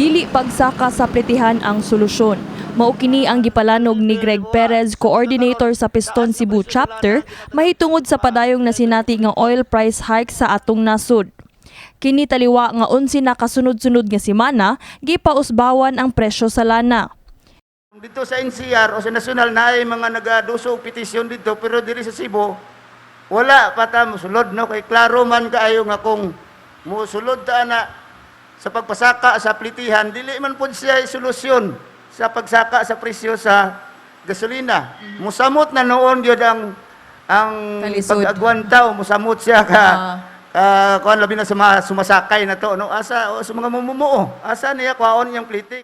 Dili pagsaka sa plitihan ang solusyon. Mao kini ang gipalanog ni Greg Perez, coordinator sa Piston Cebu chapter, mahitungod sa padayong nasinati nga oil price hike sa atong nasud. Kini taliwa nga 11 na kasunod-sunod nga semana gipausbawan ang presyo sa lana. Dito sa NCR o sa nasyonal na ay mga nagaduso petisyon dito, pero diri sa Cebu wala pa ta mosulod, no? Kay klaro man kaayo nga kung mosulod ta na sa pagpasaka sa plitihan, dili man pud siya solusyon sa pagsaka sa presyo sa gasolina. Musamot na noon gyud ang pag-agwanta, musamot siya ka kuan labi na sa mga sumasakay na to, no? Asa o sa mga mamumuo, asa niya kwaon yang pliti.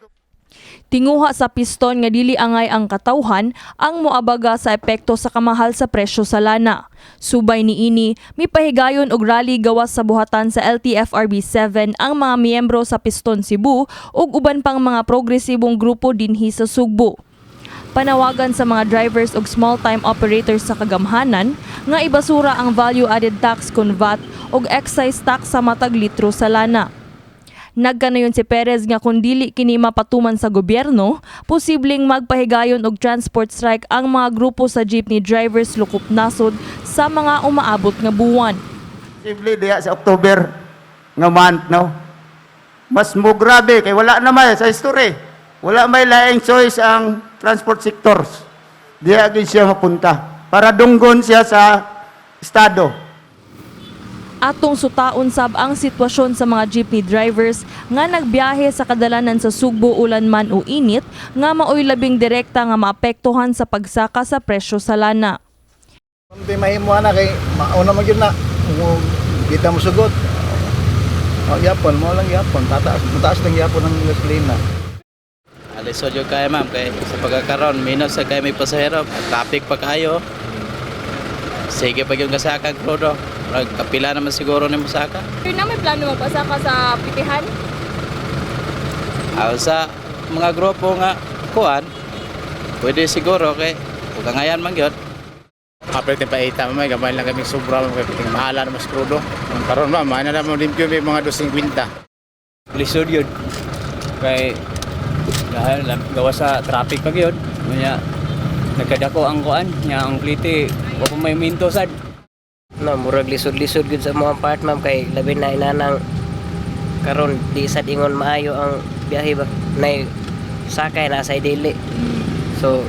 Tinguha sa Piston nga dili angay ang katawhan ang moabaga sa epekto sa kamahal sa presyo sa lana. Subay niini, mipahigayon og rally gawas sa buhatan sa LTFRB 7 ang mga miyembro sa Piston Cebu ug uban pang mga progresibong grupo dinhi sa Sugbo. Panawagan sa mga drivers ug small-time operators sa kagamhanan nga ibasura ang value-added tax kon VAT ug excise tax sa matag litro sa lana. Nagkanayon si Perez nga kung dili kini mapatuman sa gobyerno, posibleng magpahigayon og transport strike ang mga grupo sa jeepney drivers lukop nasod sa mga umaabot nga buwan. Posible diya sa October nga month, no? Mas mo grabe kay wala na may sa history. Wala may laing choice ang transport sectors. Diya gyud siya mapunta para dunggon siya sa estado. Atong sutaon sab ang sitwasyon sa mga jeepney drivers nga nagbiyahe sa kadalanan sa Sugbo ulan man o init nga maoy labing direkta nga maapektuhan sa pagsaka sa presyo sa lana. Hindi mahimo na kay mauna man gyud na kita mo sugot. Yapon mo lang yapon tataas lang yapon ang gasolina. Alisod yung kaya ma'am kay sa pagkakaroon minus sa kaya may pasahero, traffic pa kayo. Sige pag yung kasaka krudo. Kapila naman siguro ni Musaka. Pero na may plano magpasaka sa plitihan? Sa mga grupo nga kuan, pwede siguro kay kung ngayon man gyud. Kapit pa ita may gamay lang kami sobra kay piting mahala na mas krudo. Karon ba man na mo limpyo may mga 250. Lisod yun. Kay gawa sa traffic pag yun. Nya nagkadako ang kuan, nya ang pliti wa pa may minto sad. No, murag lisod-lisod gud sa mga part ma'am kay labi na inanang karon di sad ingon maayo ang biyahe ba nay sakay na sa dili. So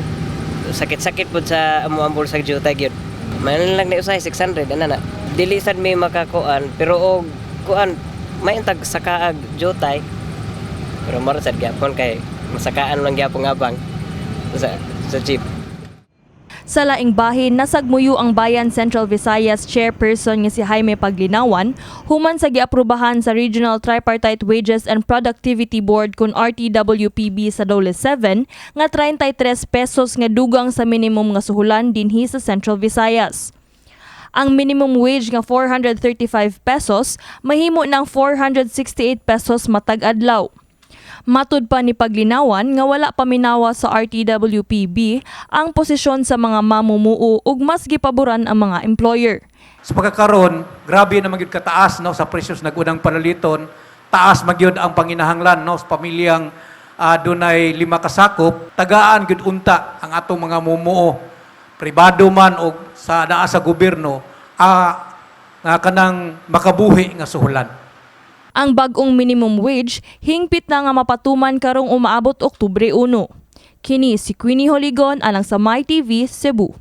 sakit-sakit pud sa amo ambol sa jutay gyud. Man lang na usay 600 ana na. Dili sad may makakuan pero og kuan may tag sakaag jutay. Pero mara sad gyapon kay masakaan lang gyapon abang sa jeep. Sa laing bahin, nasagmuyo ang Bayan Central Visayas Chairperson nga si Jaime Paglinawan human sa giaprubahan sa Regional Tripartite Wages and Productivity Board kun RTWPB sa Dole 7 nga 33 pesos nga dugang sa minimum nga suhulan dinhi sa Central Visayas. Ang minimum wage nga 435 pesos mahimo ng 468 pesos matag adlaw. Matud pa ni Paglinawan nga wala paminawa sa RTWPB ang posisyon sa mga mamumuo ug mas gipaboran ang mga employer. Sa pagkakaroon, grabe na magyud kataas no sa presyos nagunang panaliton, taas magyud ang panginahanglan no sa pamilyang dunay 5 kasakop, tagaan gyud unta ang atong mga mumuo, pribado man og sa naa sa gobyerno nga kanang makabuhi nga suhulan. Ang bag-ong minimum wage hingpit na nga mapatuman karong umaabot Oktubre 1. Kini si Queenie Holigon alang sa MyTV Cebu.